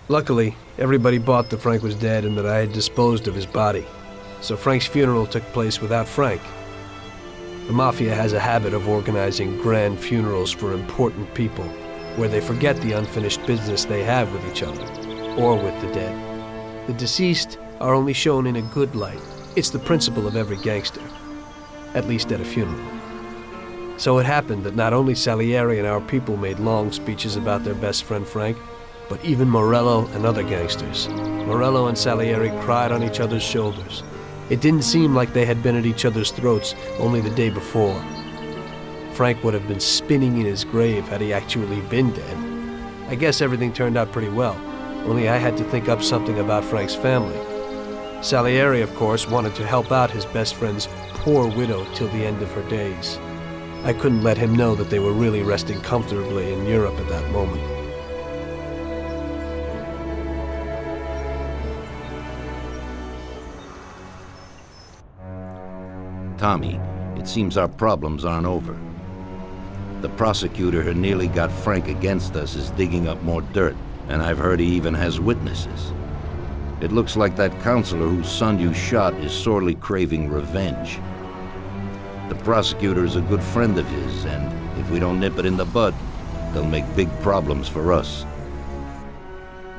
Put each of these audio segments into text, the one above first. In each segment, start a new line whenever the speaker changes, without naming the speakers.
Luckily, everybody bought that Frank was dead and that I had disposed of his body. So Frank's funeral took place without Frank. The Mafia has a habit of organizing grand funerals for important people, where they forget the unfinished business they have with each other, or with the dead. The deceased are only shown in a good light. It's the principle of every gangster, at least at a funeral. So it happened that not only Salieri and our people made long speeches about their best friend Frank, but even Morello and other gangsters. Morello and Salieri cried on each other's shoulders. It didn't seem like they had been at each other's throats only the day before. Frank would have been spinning in his grave had he actually been dead. I guess everything turned out pretty well, only I had to think up something about Frank's family. Salieri, of course, wanted to help out his best friend's poor widow till the end of her days. I couldn't let him know that they were really resting comfortably in Europe at that moment.
Tommy, it seems our problems aren't over. The prosecutor who nearly got Frank against us is digging up more dirt, and I've heard he even has witnesses. It looks like that counselor whose son you shot is sorely craving revenge. The prosecutor is a good friend of his, and if we don't nip it in the bud, they'll make big problems for us.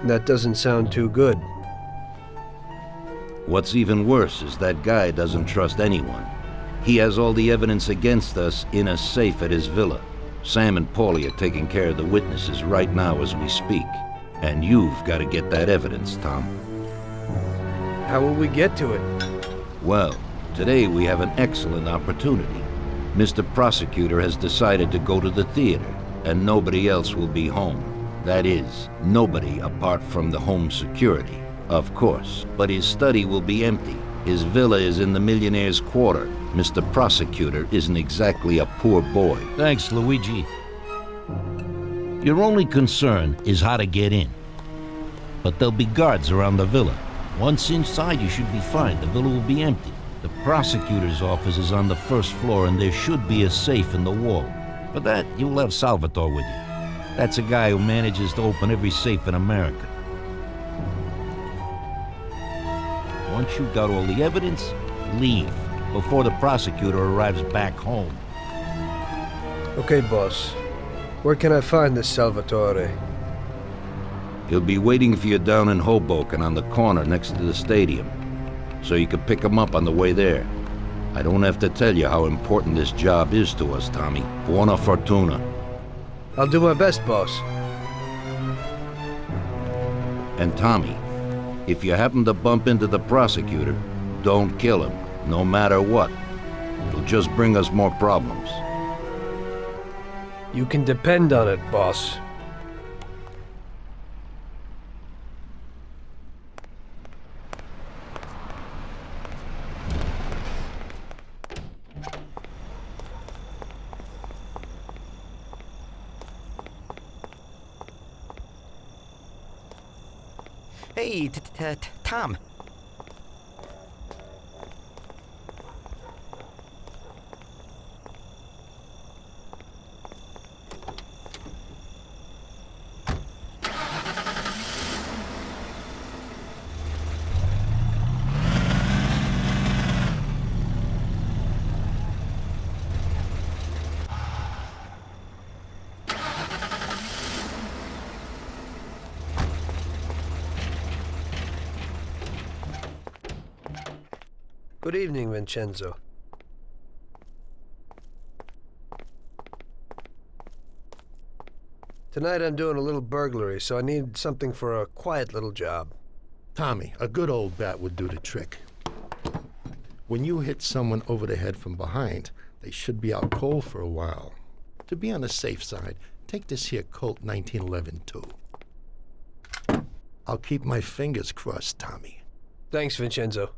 That doesn't sound too good.
What's even worse is that guy doesn't trust anyone. He has all the evidence against us in a safe at his villa. Sam and Paulie are taking care of the witnesses right now as we speak. And you've got to get that evidence, Tom.
How will we get to it?
Well, today we have an excellent opportunity. Mr. Prosecutor has decided to go to the theater, and nobody else will be home. That is, nobody apart from the home security, of course. But his study will be empty. His villa is in the millionaire's quarter. Mr. Prosecutor isn't exactly a poor boy.
Thanks, Luigi. Your only concern is how to get in. But there'll be guards around the villa. Once inside, you should be fine. The villa will be empty. The prosecutor's office is on the first floor, and there should be a safe in the wall. For that, you'll have Salvatore with you. That's a guy who manages to open every safe in America. Once you've got all the evidence, leave before the prosecutor arrives back home.
Okay, boss. Where can I find this Salvatore?
He'll be waiting for you down in Hoboken on the corner next to the stadium, so you can pick him up on the way there. I don't have to tell you how important this job is to us, Tommy. Buona fortuna.
I'll do my best, boss.
And Tommy, if you happen to bump into the prosecutor, don't kill him, no matter what. It'll just bring us more problems.
You can depend on it, boss.
Hey, Tom.
Good evening, Vincenzo. Tonight I'm doing a little burglary, so I need something for a quiet little job.
Tommy, a good old bat would do the trick. When you hit someone over the head from behind, they should be out cold for a while. To be on the safe side, take this here Colt 1911 too. I'll keep my fingers crossed, Tommy.
Thanks, Vincenzo.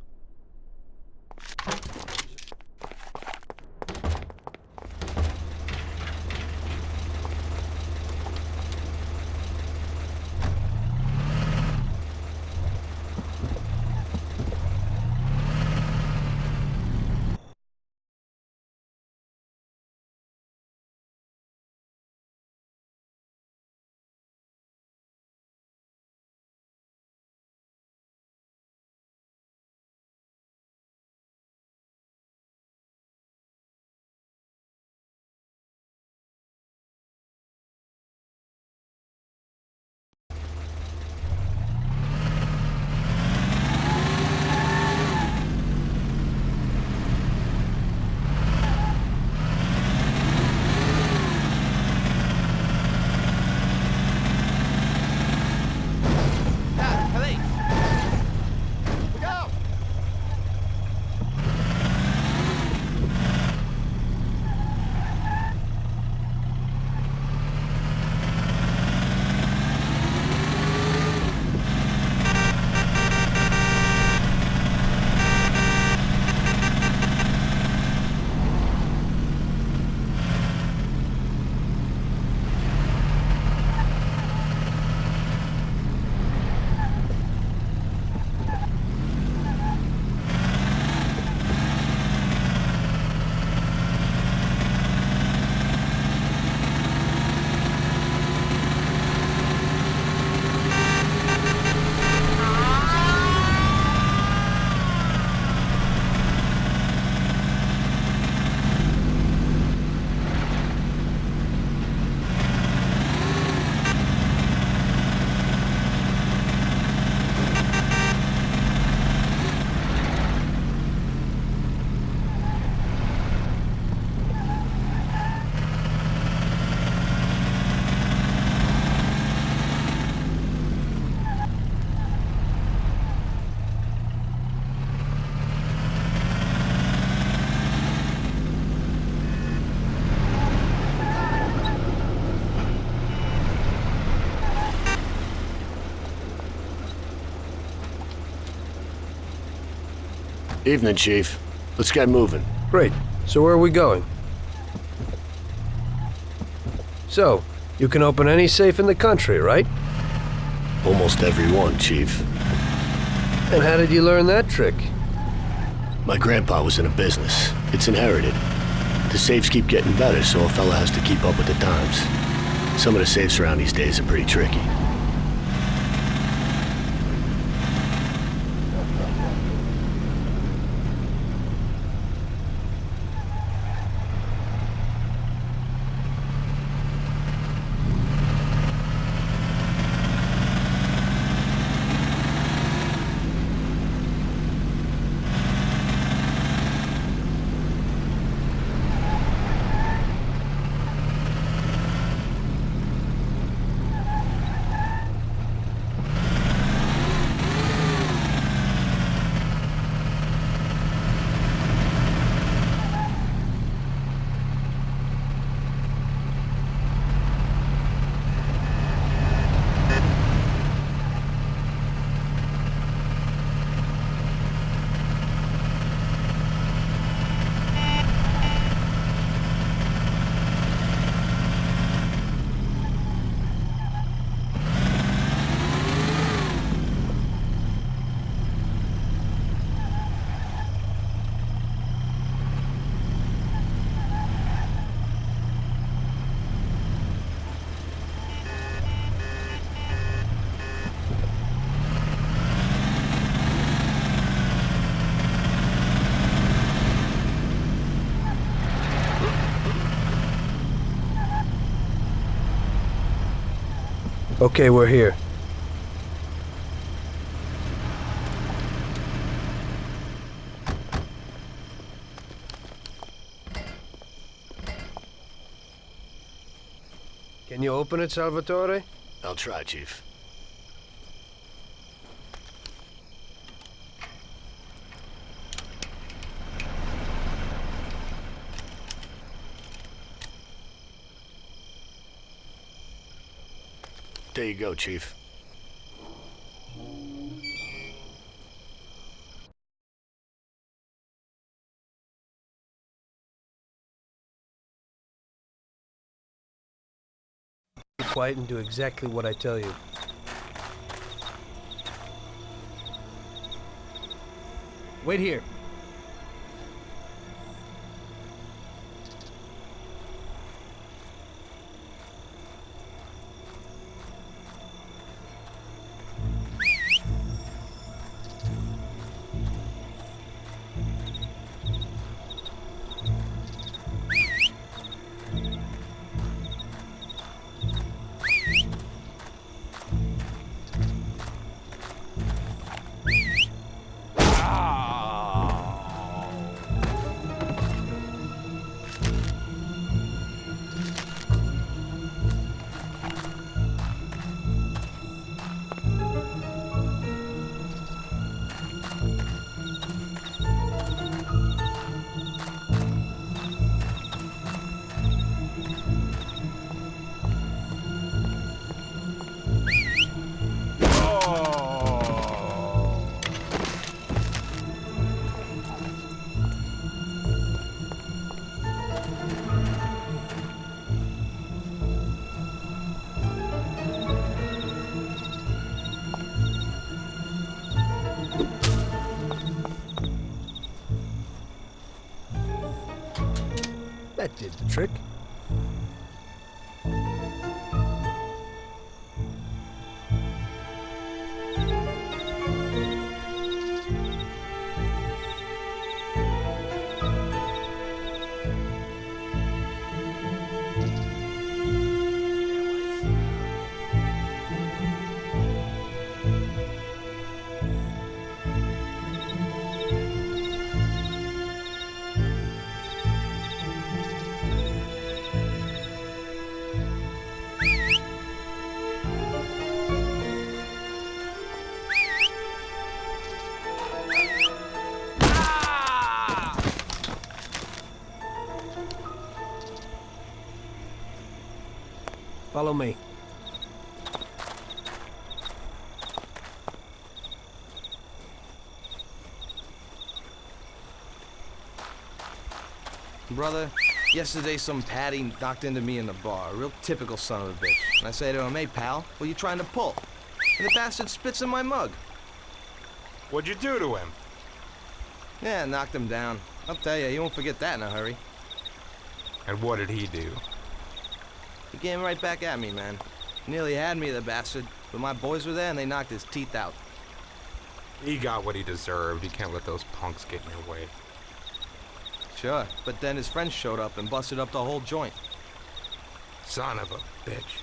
Evening, Chief. Let's get moving.
Great. So where are we going? So, you can open any safe in the country, right?
Almost every one, Chief.
And how did you learn that trick?
My grandpa was in a business. It's inherited. The safes keep getting better, so a fella has to keep up with the times. Some of the safes around these days are pretty tricky.
Okay, we're here. Can you open it, Salvatore?
I'll try, Chief. There you go, Chief.
Be quiet and do exactly what I tell you. Wait here. That did the trick. Follow me.
Brother, yesterday some Patty knocked into me in the bar, a real typical son of a bitch. And I say to him, hey pal, what are you trying to pull? And the bastard spits in my mug.
What'd you do to him?
Yeah, knocked him down. I'll tell you, he won't forget that in a hurry.
And what did he do?
He came right back at me, man. Nearly had me, the bastard. But my boys were there and they knocked his teeth out.
He got what he deserved. You can't let those punks get in your way.
Sure, but then his friends showed up and busted up the whole joint.
Son of a bitch.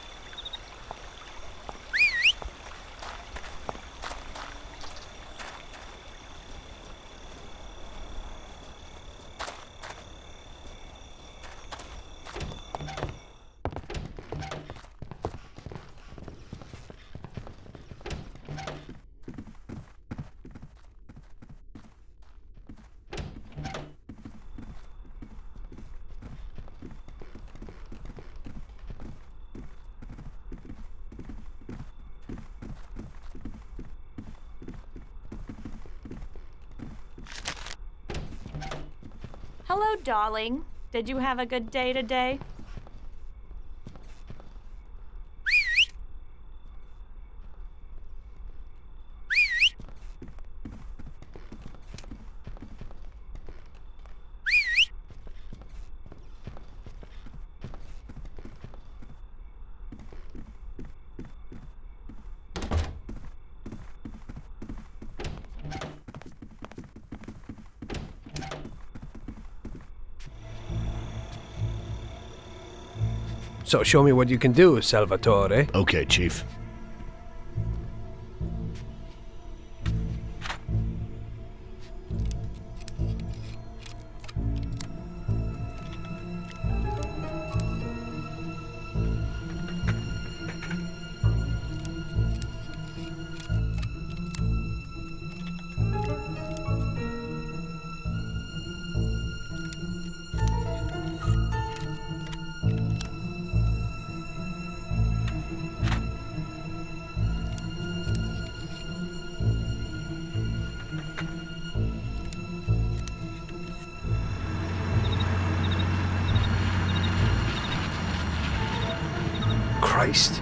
Hello, darling. Did you have a good day today?
So show me what you can do, Salvatore.
Okay, Chief.
Christ.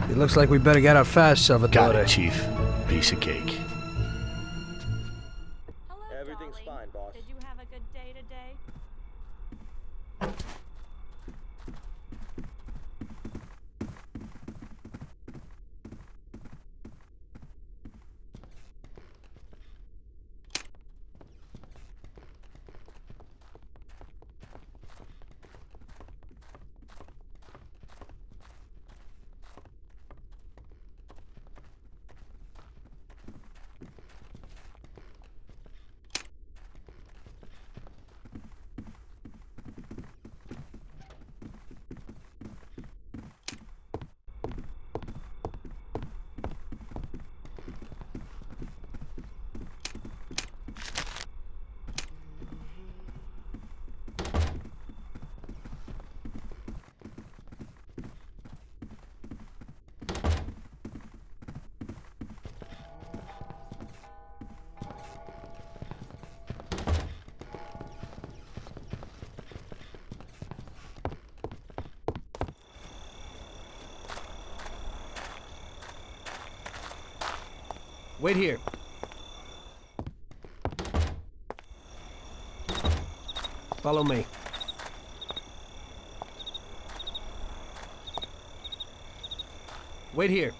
It looks like we better get out fast, Salvatore.
Got it, Chief. Piece of cake.
Hello,
Everything's
darling.
fine, boss.
Did you have a good day today?
Wait here. Follow me. Wait here.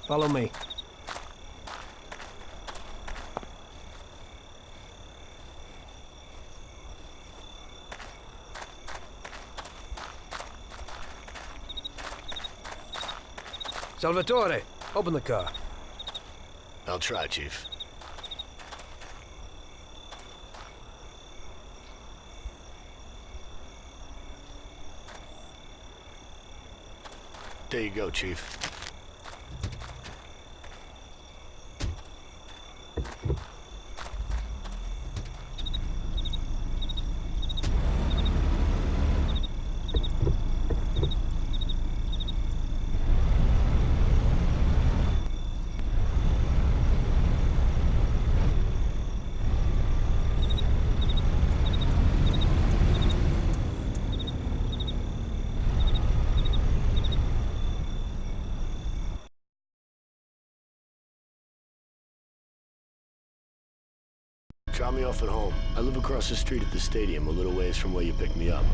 Follow me. Salvatore, open the car.
I'll try, Chief. There you go, Chief. Drop me off at home. I live across the street at the stadium, a little ways from where you picked me up.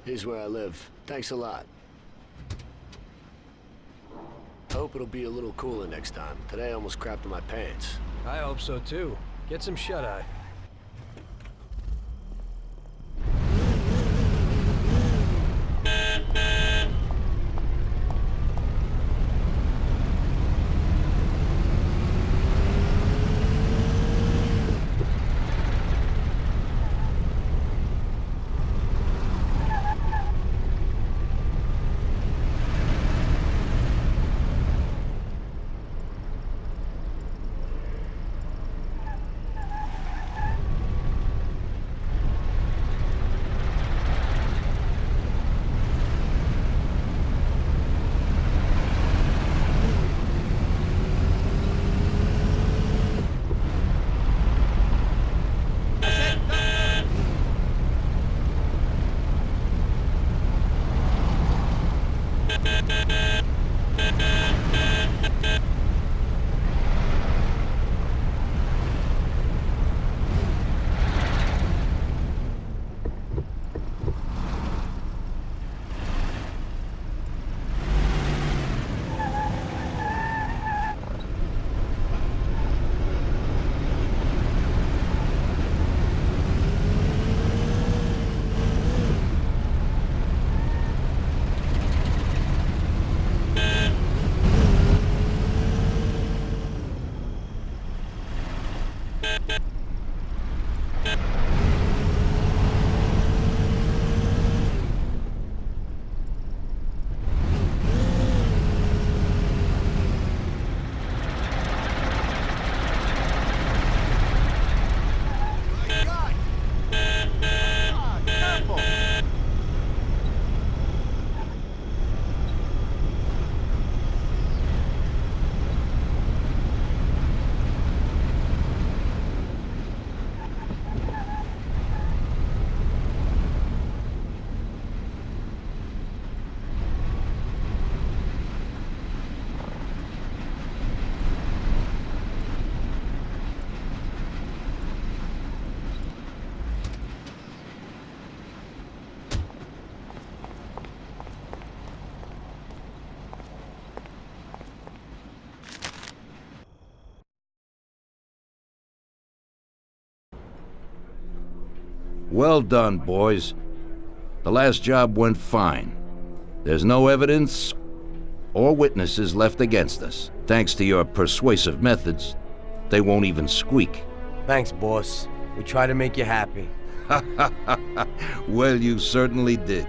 Here's where I live. Thanks a lot. I hope it'll be a little cooler next time. Today I almost crapped in my pants.
I hope so too. Get some shut-eye.
Well done, boys. The last job went fine. There's no evidence or witnesses left against us. Thanks to your persuasive methods, they won't even squeak.
Thanks, boss. We try to make you happy.
Well, you certainly did.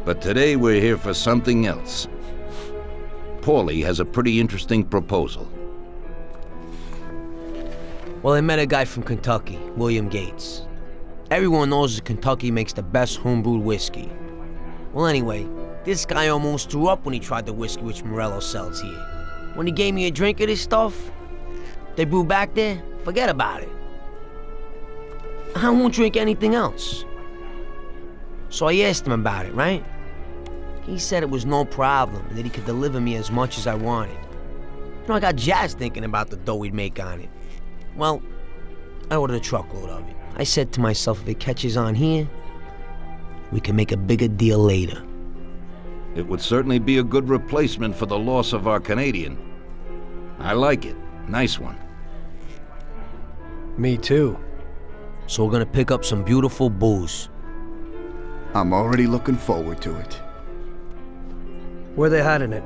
But today we're here for something else. Paulie has a pretty interesting proposal.
Well, I met a guy from Kentucky, William Gates. Everyone knows that Kentucky makes the best homebrewed whiskey. Well, anyway, this guy almost threw up when he tried the whiskey which Morello sells here. When he gave me a drink of this stuff they brew back there, forget about it. I won't drink anything else. So I asked him about it, right? He said it was no problem and that he could deliver me as much as I wanted. You know, I got jazzed thinking about the dough we'd make on it. Well, I ordered a truckload of it. I said to myself, if it catches on here, we can make a bigger deal later.
It would certainly be a good replacement for the loss of our Canadian. I like it. Nice one.
Me too.
So we're gonna pick up some beautiful booze.
I'm already looking forward to it.
Where they hiding it?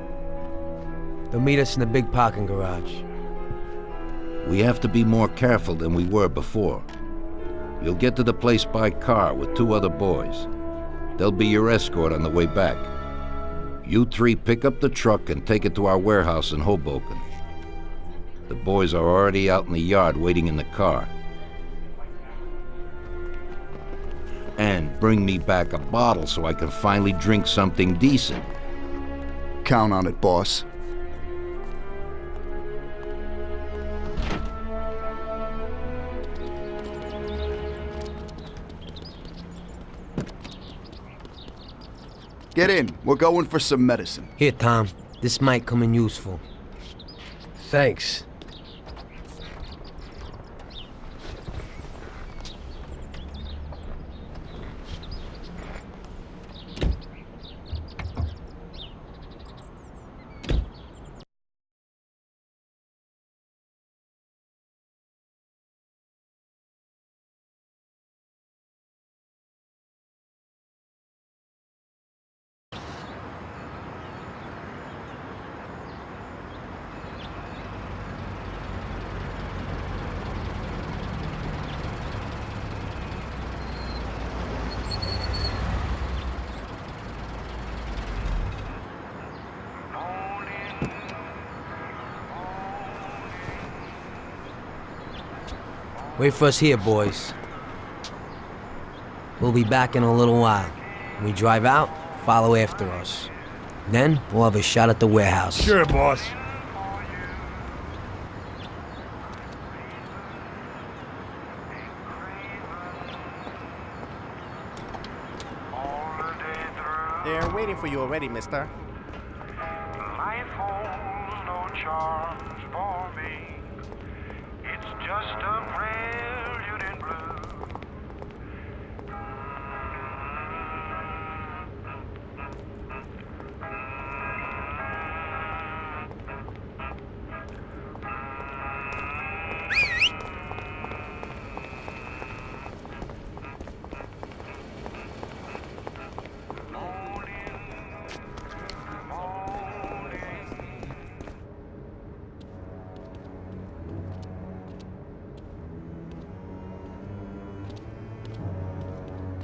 They'll meet us in the big parking garage.
We have to be more careful than we were before. You'll get to the place by car with 2 other boys. They'll be your escort on the way back. You 3 pick up the truck and take it to our warehouse in Hoboken. The boys are already out in the yard waiting in the car. And bring me back a bottle so I can finally drink something decent.
Count on it, boss. Get in. We're going for some medicine.
Here, Tom. This might come in useful.
Thanks.
Wait for us here, boys. We'll be back in a little while. When we drive out, follow after us. Then, we'll have a shot at the warehouse.
Sure, boss.
They're waiting for you already, mister.
Life holds no charms for me. It's just a prelude in blue.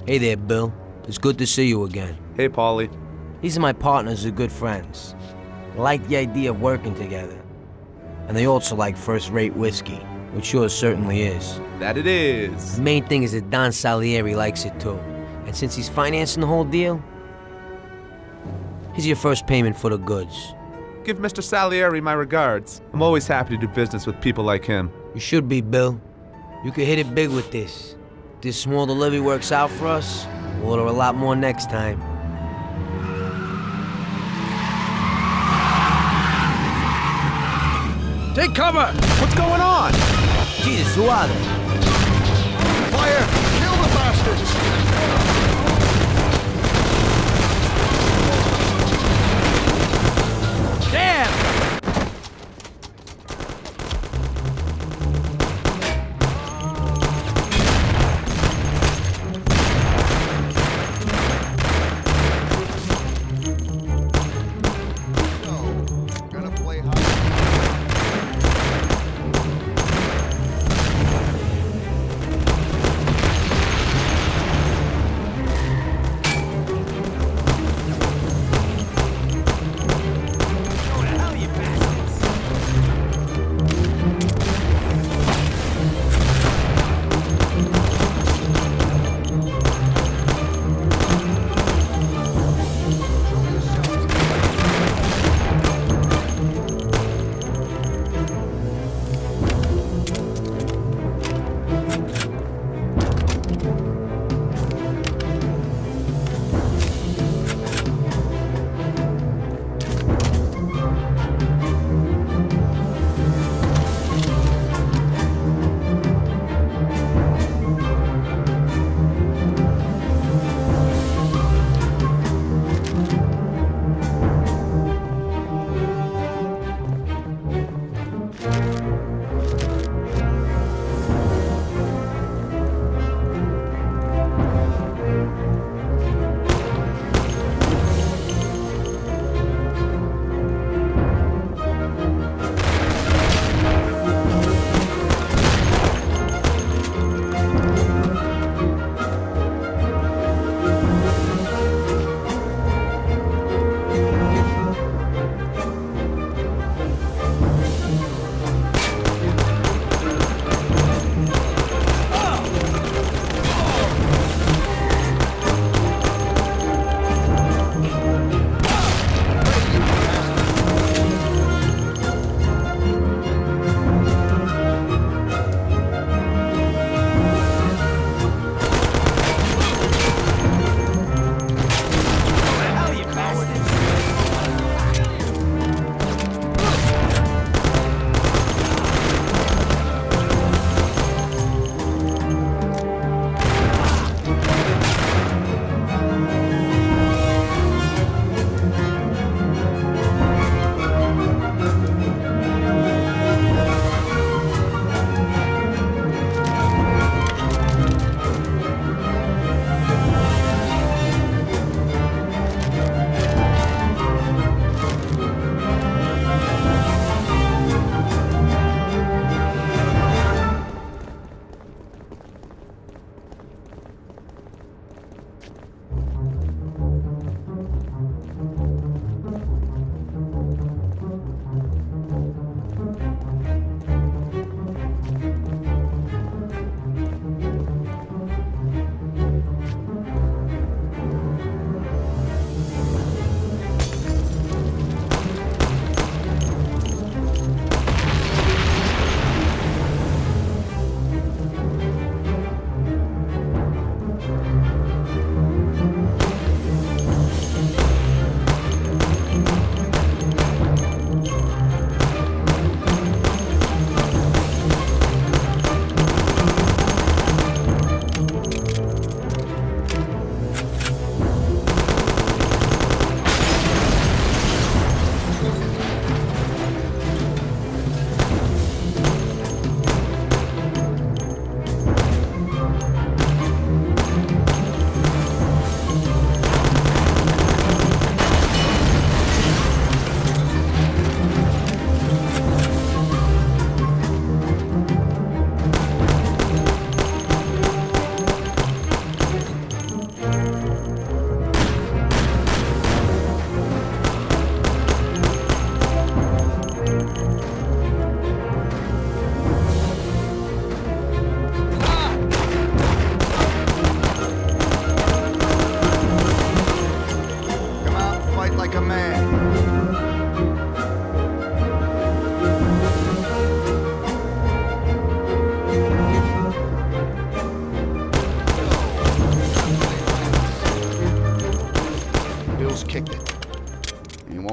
Hey there, Bill. It's good to see you again.
Hey, Paulie.
These are my partners who are good friends. They like the idea of working together. And they also like first-rate whiskey, which yours certainly is.
That it is.
The main thing is that Don Salieri likes it too. And since he's financing the whole deal, here's your first payment for the goods.
Give Mr. Salieri my regards. I'm always happy to do business with people like him.
You should be, Bill. You could hit it big with this. If this small delivery works out for us, we'll order a lot more next time.
Take cover!
What's going on?
Jesus, who are they?
Fire! Kill the bastards!
Damn!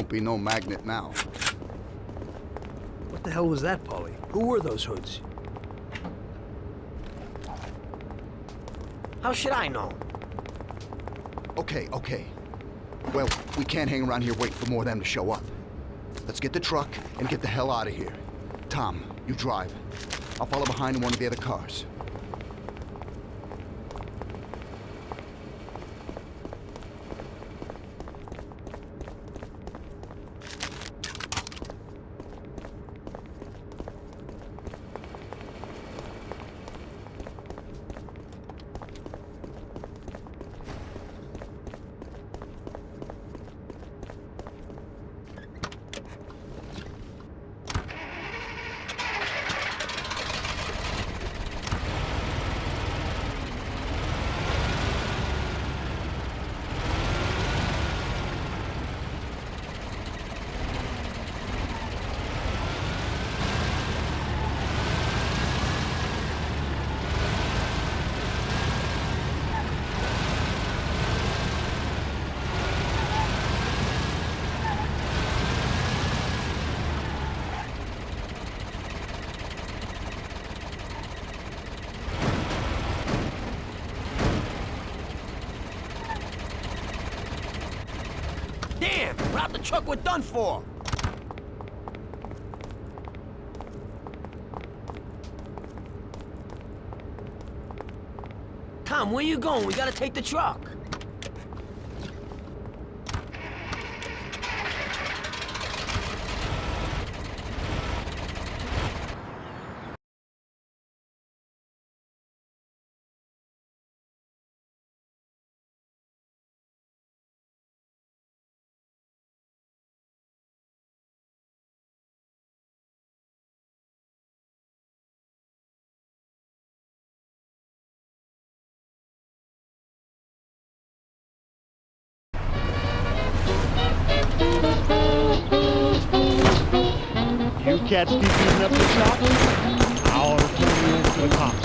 won't be no magnet now.
What the hell was that, Paulie? Who were those hoods?
How should I know?
Okay. Well, we can't hang around here waiting for more of them to show up. Let's get the truck and get the hell out of here. Tom, you drive. I'll follow behind in one of the other cars.
Damn! We're out the truck, we're done for! Tom, where you going? We gotta take the truck.
You cats keep beating up the shop, I ought to turn you over to the cops.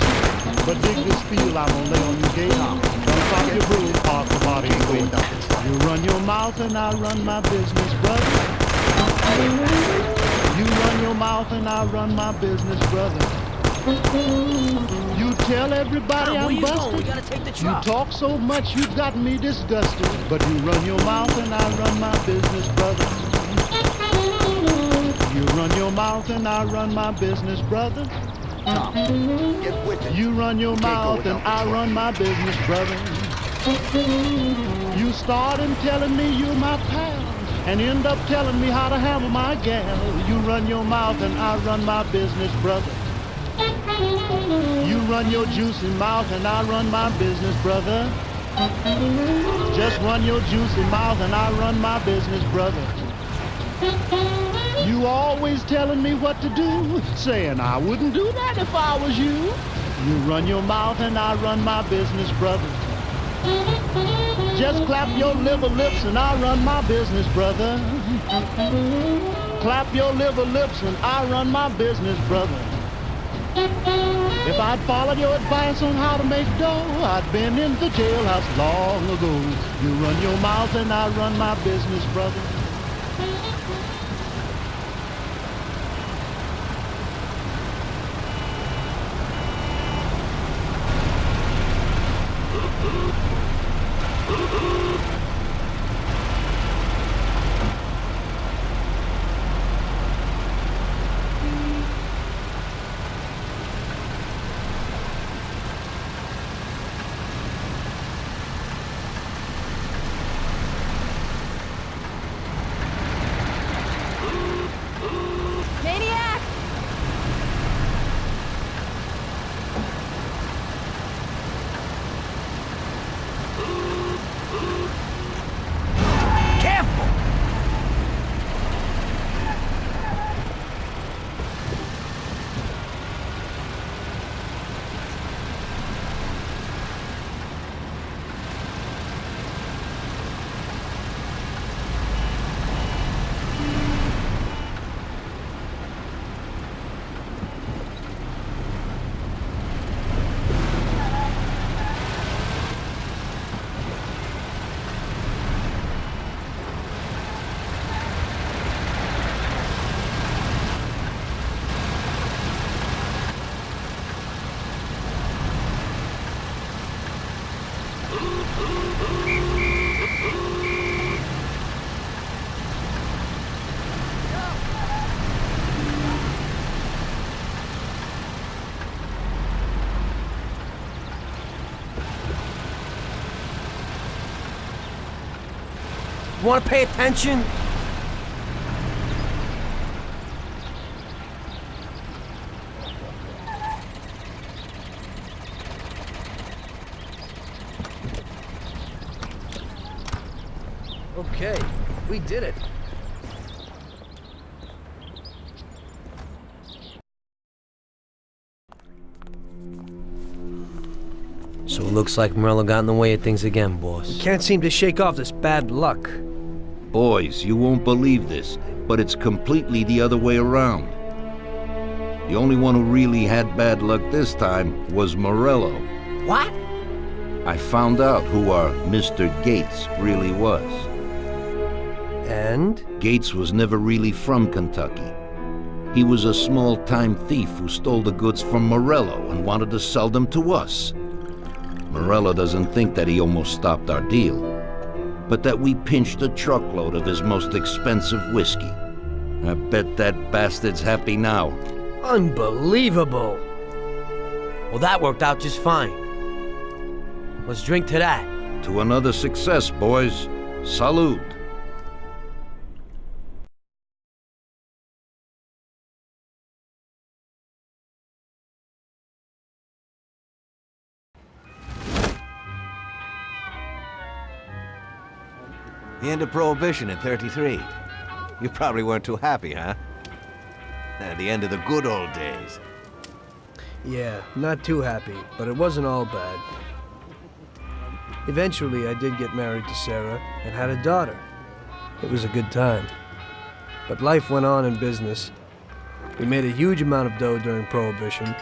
But dig this steel I'm gonna lay on your gate. Don't drop your broom, park the body and wait. You run your mouth and I run my business, brother. You run your mouth and I run my business, brother. You tell everybody
Tom,
I'm busted.
We gotta take the truck.
You talk so much you've got me disgusted. But you run your mouth and I run my business, brother. You run your mouth and I run my business, brother.
Tom, get with it.
You run your mouth and I run my business, brother. You start in telling me you're my pal and end up telling me how to handle my gal. You run your mouth and I run my business, brother. You run your juicy mouth and I run my business, brother. Just run your juicy mouth and I run my business, brother. You always telling me what to do, saying I wouldn't do that if I was you. You run your mouth and I run my business, brother. Just clap your liver lips and I run my business, brother. Clap your liver lips and I run my business, brother. If I'd followed your advice on how to make dough, I'd been in the jailhouse long ago. You run your mouth and I run my business, brother.
Maniac!
You want to pay attention?
Okay, we did it.
So it looks like Morello got in the way of things again, boss.
Can't seem to shake off this bad luck.
Boys, you won't believe this, but it's completely the other way around. The only one who really had bad luck this time was Morello.
What?
I found out who our Mr. Gates really was.
And?
Gates was never really from Kentucky. He was a small-time thief who stole the goods from Morello and wanted to sell them to us. Morello doesn't think that he almost stopped our deal, but that we pinched a truckload of his most expensive whiskey. I bet that bastard's happy now.
Unbelievable!
Well, that worked out just fine. Let's drink to that.
To another success, boys. Salute.
The end of Prohibition in '33. You probably weren't too happy, huh? The end of the good old days.
Yeah, not too happy, but it wasn't all bad. Eventually, I did get married to Sarah and had a daughter. It was a good time. But life went on in business. We made a huge amount of dough during Prohibition,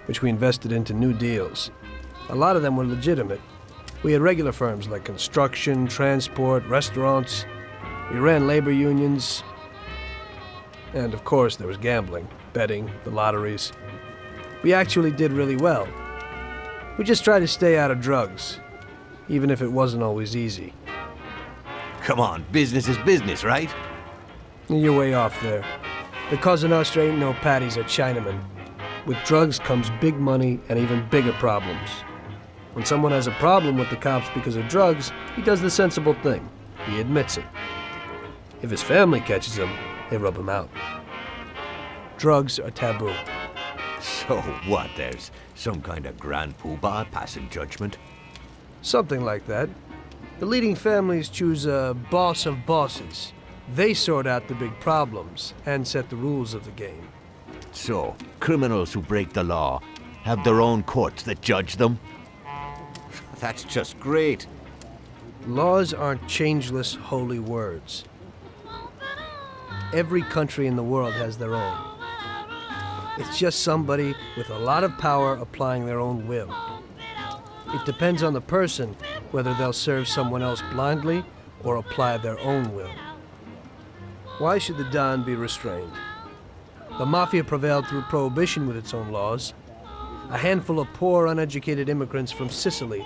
which we invested into new deals. A lot of them were legitimate. We had regular firms like construction, transport, restaurants. We ran labor unions. And of course, there was gambling, betting, the lotteries. We actually did really well. We just tried to stay out of drugs, even if it wasn't always easy.
Come on, business is business, right?
You're way off there. The Cosa Nostra ain't no patties or Chinamen. With drugs comes big money and even bigger problems. When someone has a problem with the cops because of drugs, he does the sensible thing. He admits it. If his family catches him, they rub him out. Drugs are taboo.
So what, there's some kind of grand poobah passing judgment?
Something like that. The leading families choose a boss of bosses. They sort out the big problems and set the rules of the game.
So, criminals who break the law have their own courts that judge them? That's just great.
Laws aren't changeless holy words. Every country in the world has their own. It's just somebody with a lot of power applying their own will. It depends on the person whether they'll serve someone else blindly or apply their own will. Why should the Don be restrained? The Mafia prevailed through Prohibition with its own laws. A handful of poor, uneducated immigrants from Sicily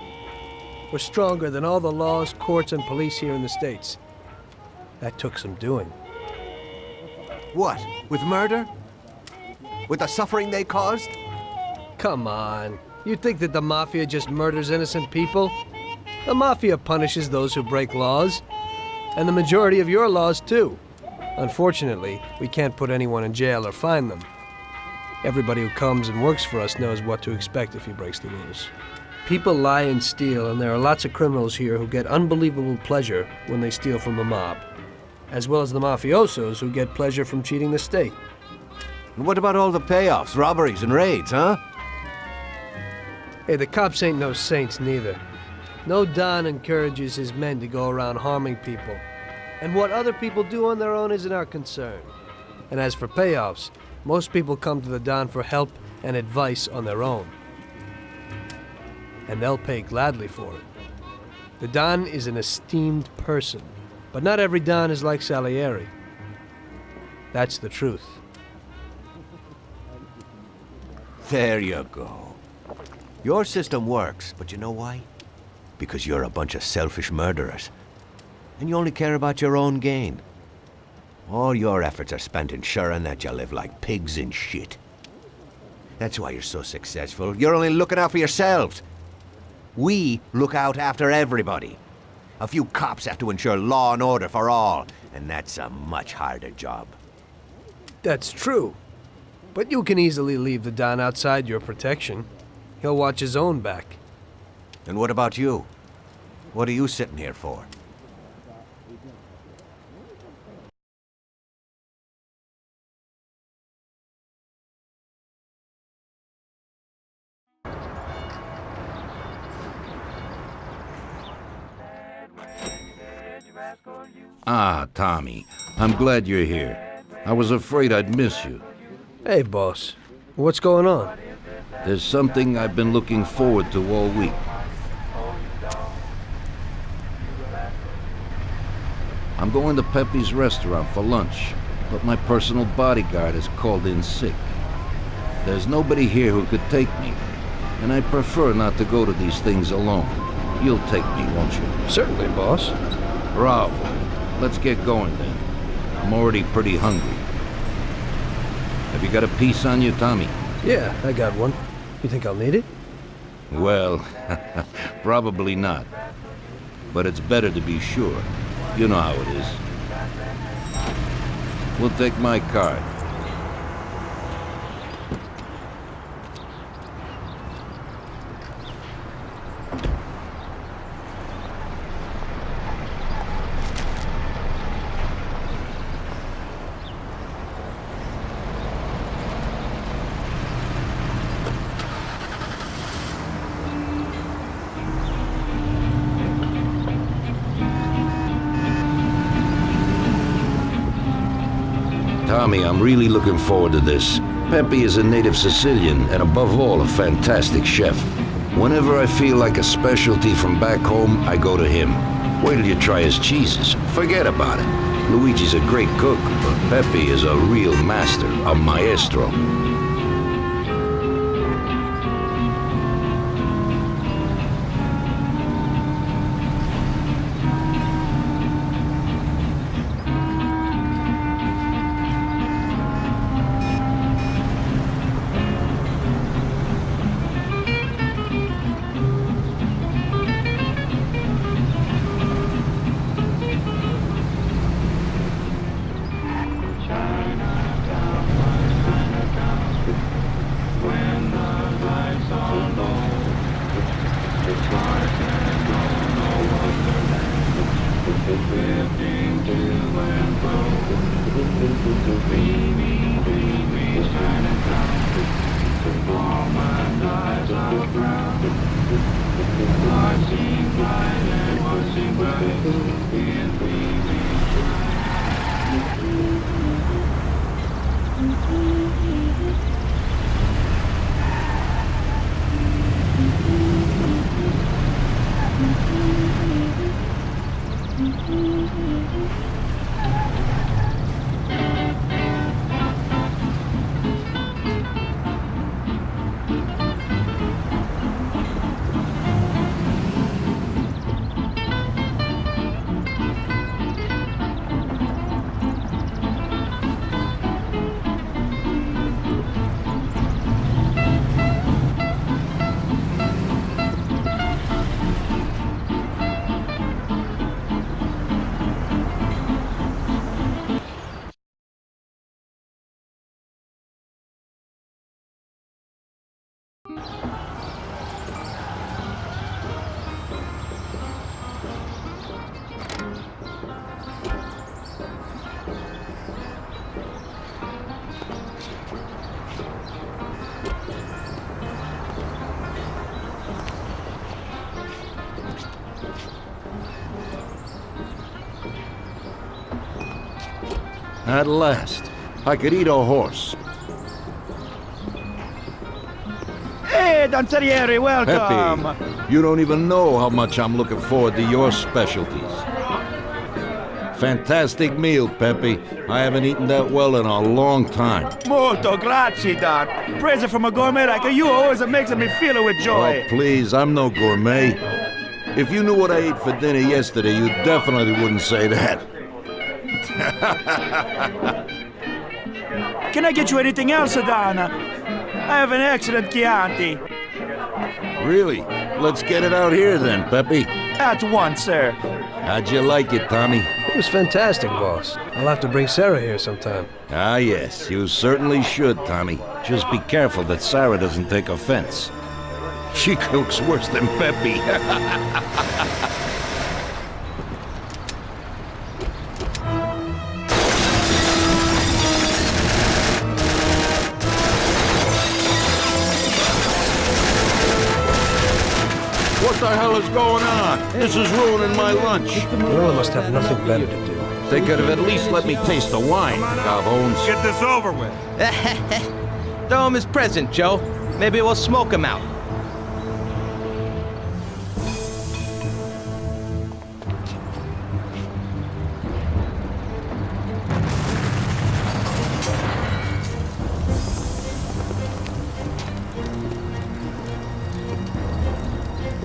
were stronger than all the laws, courts, and police here in the States. That took some doing.
What? With murder? With the suffering they caused?
Come on. You think that the Mafia just murders innocent people? The Mafia punishes those who break laws. And the majority of your laws, too. Unfortunately, we can't put anyone in jail or fine them. Everybody who comes and works for us knows what to expect if he breaks the rules. People lie and steal, and there are lots of criminals here who get unbelievable pleasure when they steal from the mob, as well as the mafiosos who get pleasure from cheating the state.
And what about all the payoffs, robberies, and raids, huh?
Hey, the cops ain't no saints neither. No Don encourages his men to go around harming people. And what other people do on their own isn't our concern. And as for payoffs, most people come to the Don for help and advice on their own. And they'll pay gladly for it. The Don is an esteemed person, but not every Don is like Salieri. That's the truth.
There you go. Your system works, but you know why? because you're a bunch of selfish murderers. And you only care about your own gain. All your efforts are spent ensuring that you live like pigs in shit. That's why you're so successful. You're only looking out for yourselves. We look out after everybody. A few cops have to ensure law and order for all, and that's a much harder job.
That's true. But you can easily leave the Don outside your protection. He'll watch his own back.
And what about you? What are you sitting here for?
Ah, Tommy. I'm glad you're here. I was afraid I'd miss you.
Hey, boss. What's going on?
There's something I've been looking forward to all week. I'm going to Pepe's restaurant for lunch, but my personal bodyguard has called in sick. There's nobody here who could take me, and I prefer not to go to these things alone. You'll take me, won't you?
Certainly, boss.
Bravo. Let's get going then. I'm already pretty hungry. Have you got a piece on you, Tommy?
Yeah, I got one. You think I'll need it?
Well, probably not. But it's better to be sure. You know how it is. We'll take my card. Tommy, I'm really looking forward to this. Pepe is a native Sicilian and above all a fantastic chef. Whenever I feel like a specialty from back home, I go to him. Wait till you try his cheeses. Forget about it. Luigi's a great cook, but Pepe is a real master, a maestro. At last, I could eat a horse.
Hey, Danzarieri, welcome!
Pepe, you don't even know how much I'm looking forward to your specialties. Fantastic meal, Pepe. I haven't eaten that well in a long time.
Molto grazie, Don. Praise from a gourmet like you always makes me feel with joy.
Oh, please, I'm no gourmet. If you knew what I ate for dinner yesterday, you definitely wouldn't say that.
Can I get you anything else, Adana? I have an excellent Chianti.
Really? Let's get it out here then, Pepe.
At once, sir.
How'd you like it, Tommy?
It was fantastic, boss. I'll have to bring Sarah here sometime.
Ah, yes, you certainly should, Tommy. Just be careful that Sarah doesn't take offense. She cooks worse than Pepe. What the hell is going on? This is ruining my lunch.
Morello must have nothing better to do.
They could have at least let me taste the wine, Galvones.
Get this over with.
Throw him his present, Joe. Maybe we'll smoke him out.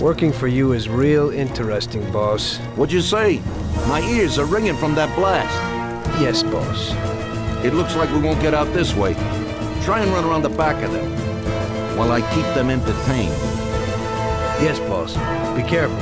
Working for you is real interesting, boss.
What'd you say? My ears are ringing from that blast.
Yes, boss.
It looks like we won't get out this way. Try and run around the back of them, while I keep them entertained.
Yes, boss. Be careful.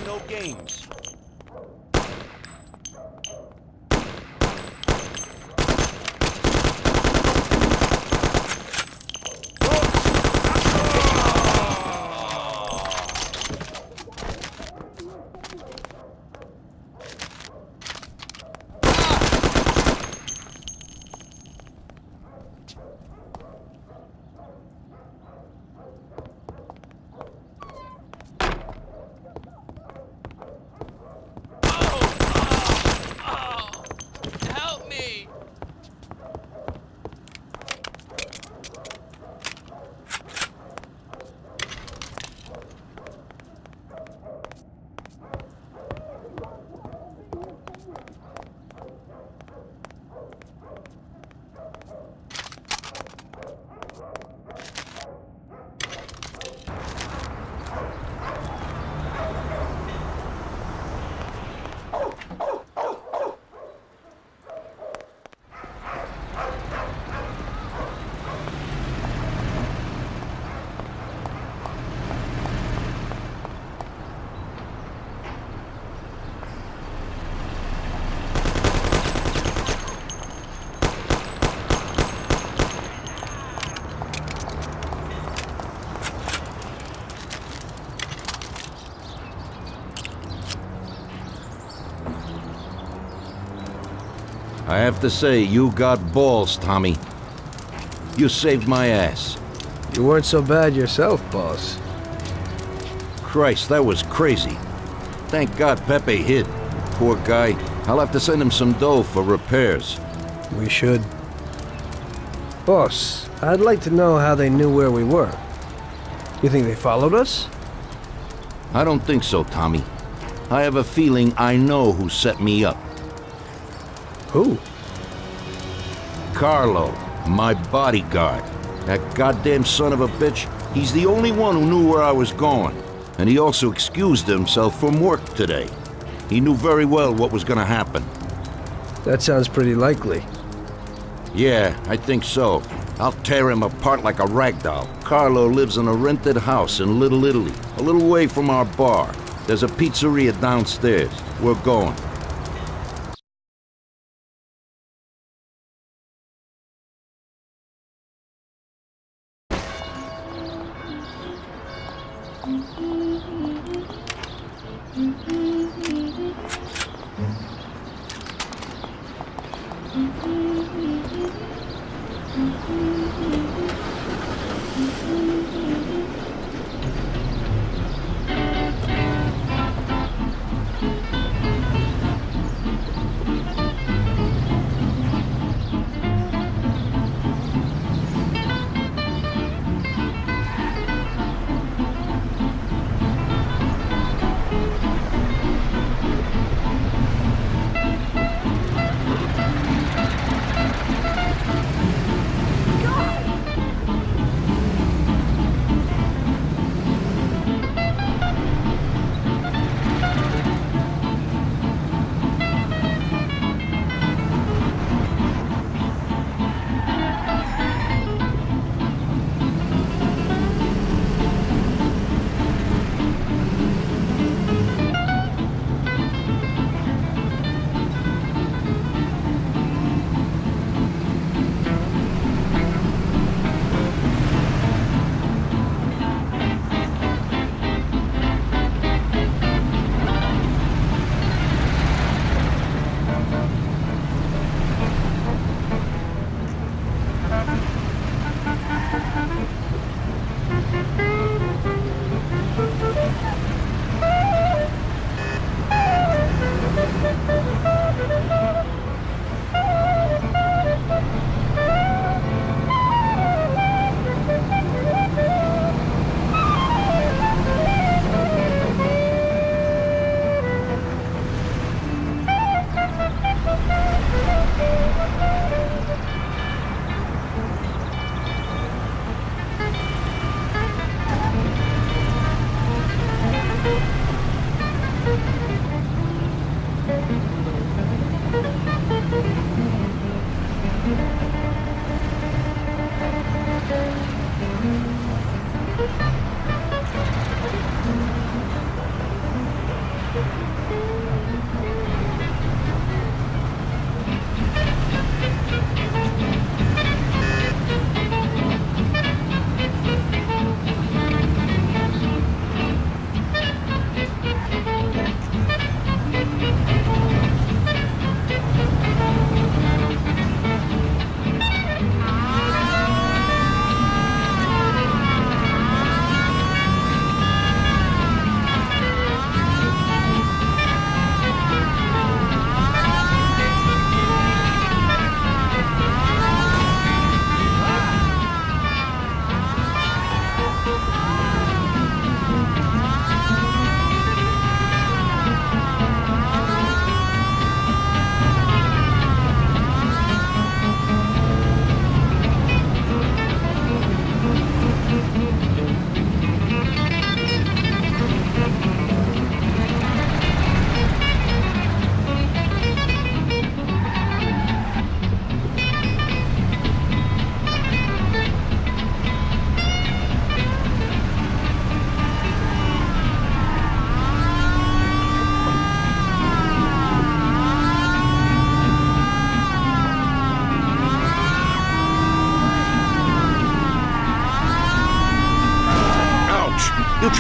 No games.
I have to say, you got balls, Tommy. You saved my ass.
You weren't so bad yourself, boss.
Christ, that was crazy. Thank God Pepe hid. Poor guy. I'll have to send him some dough for repairs.
We should. Boss, I'd like to know how they knew where we were. You think they followed us?
I don't think so, Tommy. I have a feeling I know who set me up.
Who?
Carlo, my bodyguard. That goddamn son of a bitch, he's the only one who knew where I was going. And he also excused himself from work today. He knew very well what was gonna happen.
That sounds pretty likely.
Yeah, I think so. I'll tear him apart like a rag doll. Carlo lives in a rented house in Little Italy, a little way from our bar. There's a pizzeria downstairs. We're going.
Mm-hmm.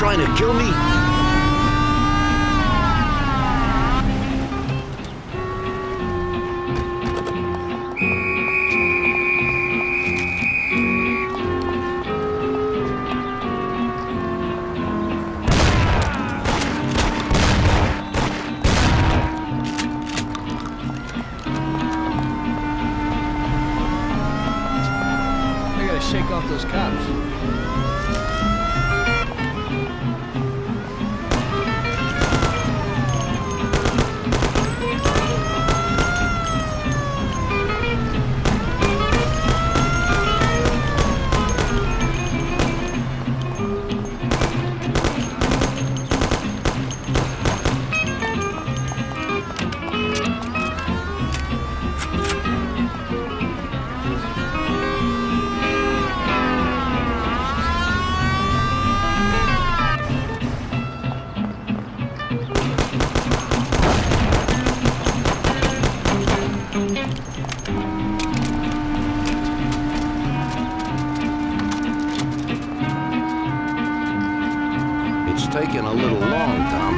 trying to kill me?
Shake off those cops.
It's taking a little long, Tom.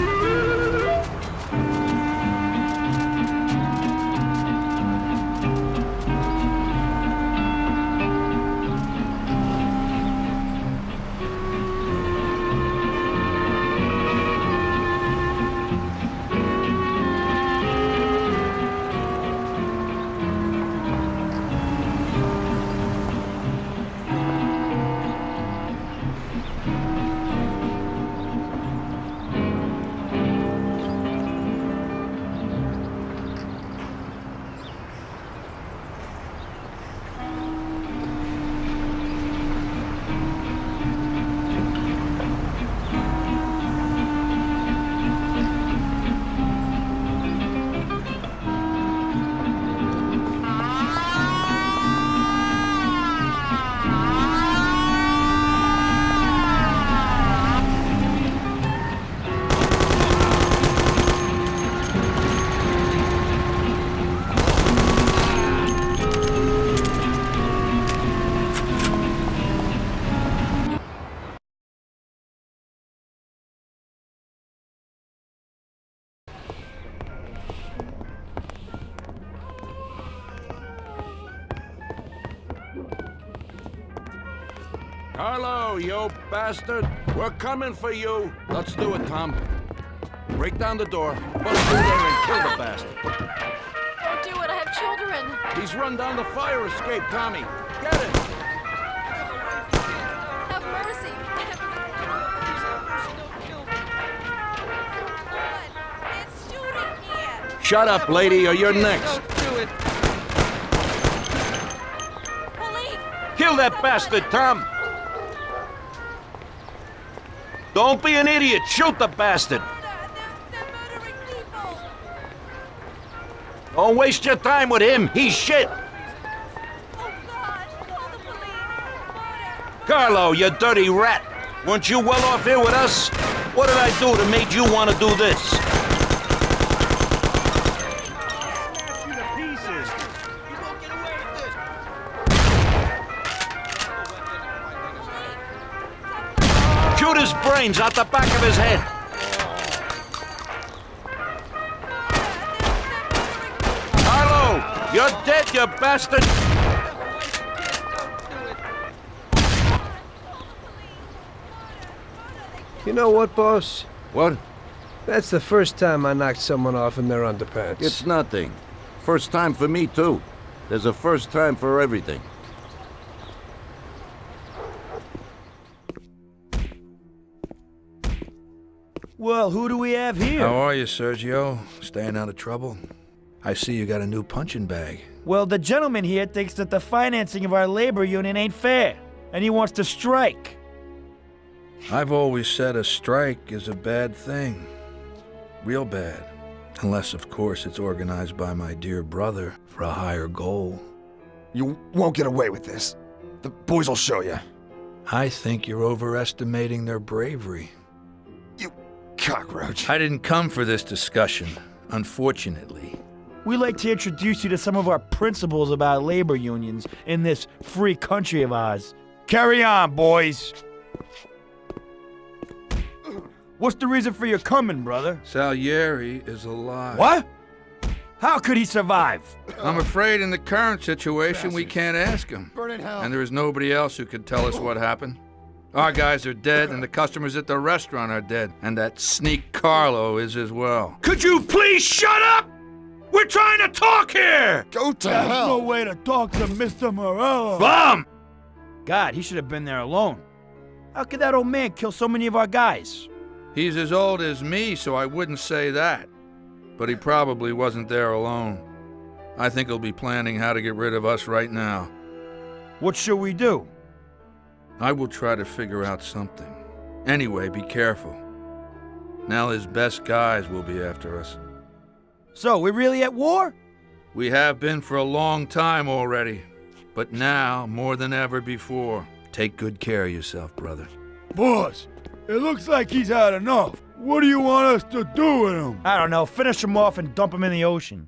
Carlo, you bastard! We're coming for you! Let's do it, Tom. Break down the door, put him through there and kill the bastard.
Don't do it, I have children.
He's run down the fire escape, Tommy. Get it!
Have mercy. It's shooting here.
Shut up, lady, or you're next.
Don't do it.
Police.
Kill that bastard, Tom! Don't be an idiot! Shoot the bastard!
They're murdering people.
Don't waste your time with him! He's shit!
Oh God, call the police.
Carlo, you dirty rat! Weren't you well off here with us? What did I do that made you want to do this?
Smash you to pieces.
You won't get away with this.
Shoot his brains out the back of his head! Carlo! You're dead, you bastard!
You know what, boss?
What?
That's the first time I knocked someone off in their underpants.
It's nothing. First time for me, too. There's a first time for everything.
Well, who do we have here?
How are you, Sergio? Staying out of trouble? I see you got a new punching bag.
Well, the gentleman here thinks that the financing of our labor union ain't fair, and he wants to strike.
I've always said a strike is a bad thing. Real bad. Unless, of course, it's organized by my dear brother for a higher goal.
You won't get away with this. The boys will show you.
I think you're overestimating their bravery.
You cockroach.
I didn't come for this discussion, unfortunately.
We'd like to introduce you to some of our principles about labor unions in this free country of ours. Carry on, boys. What's the reason for your coming, brother?
Salieri is alive.
What? How could he survive?
I'm afraid in the current situation we can't ask him.
Burn in hell.
And there is nobody else who could tell us what happened. Our guys are dead, and the customers at the restaurant are dead, and that sneak Carlo is as well. Could you please shut up? We're trying to talk here!
Go to
That's
hell.
no way to talk to Mr. Morello.
Bum!
God, he should have been there alone. How could that old man kill so many of our guys?
He's as old as me, so I wouldn't say that. But he probably wasn't there alone. I think he'll be planning how to get rid of us right now.
What should we do?
I will try to figure out something. Anyway, be careful. Now his best guys will be after us.
So, we're really at war?
We have been for a long time already. But now, more than ever before, take good care of yourself, brother.
Boss, it looks like he's had enough. What do you want us to do with him? I don't know. Finish him off and dump him in the ocean.